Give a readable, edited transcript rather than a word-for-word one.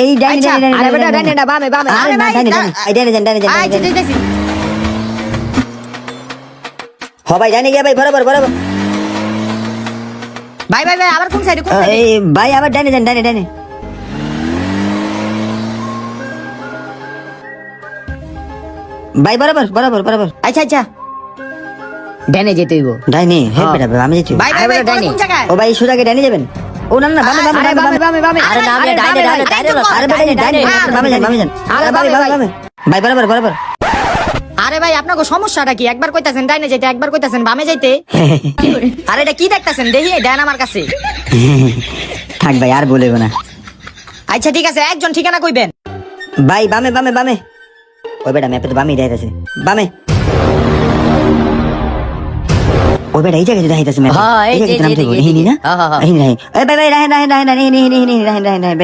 এই ডাইনি আচ্ছা, ডাইনি আরে বেটা ডাইনি না বামে বামে আরে ভাই, ডাইনি ডাইনি ডাইনি আচ্ছা যাইতাছি হ ভাই ডাইনি গিয়া ভাই বরাবর বরাবর ভাই ভাই ভাই আবার কোন সাইডে এই ভাই আবার ডাইনি ডাইনি ডাইনি ভাই বরাবর বরাবর বরাবর আচ্ছা আচ্ছা ডাইনে যেতে হইব ডাইনি হে বেটা আমি যেতে ভাই ভাই ভাই ডাইনি। কোন জায়গায় ও ভাই সোজা ডাইনি যাবেন ও না না বামে আরে বামে বামে বামে আরে না আরে ডাইনি বামে, ডাইনি ভাই, আরে ভাই ডাইনি বামে যান বামে যান আরে ভাই বামে, বামে ভাই বরাবর বরাবর আরে ভাই আপনাকে সমস্যাটা কি একবার কইতাছেন ডাইনে যাইতে একবার কইতাছেন বামে যাইতে আরে এটা কি দেখতাছেন দেখি ডাইন আমার কাছে থাক ভাই আর বলবো না আচ্ছা ঠিক আছে একজন ঠিকানা কইবেন ভাই বামে বামে বামে ওই বেটা ম্যাপে তো বামে দেখাইতেছে বামে ওই বেটা এই জায়গায় দেখাইতেছে ম্যাপে হ্যাঁ, এই এই যে, জায়গায় নাম এই তো দিকে, হিনি না হ্যাঁ, হ্যাঁ, হ্যাঁ। হিনি নাই এই ভাই ভাই রাহেন রাহেন রাহেন রাহেন হিনি হিনি হিনি রাহেন রাহেন রাহেন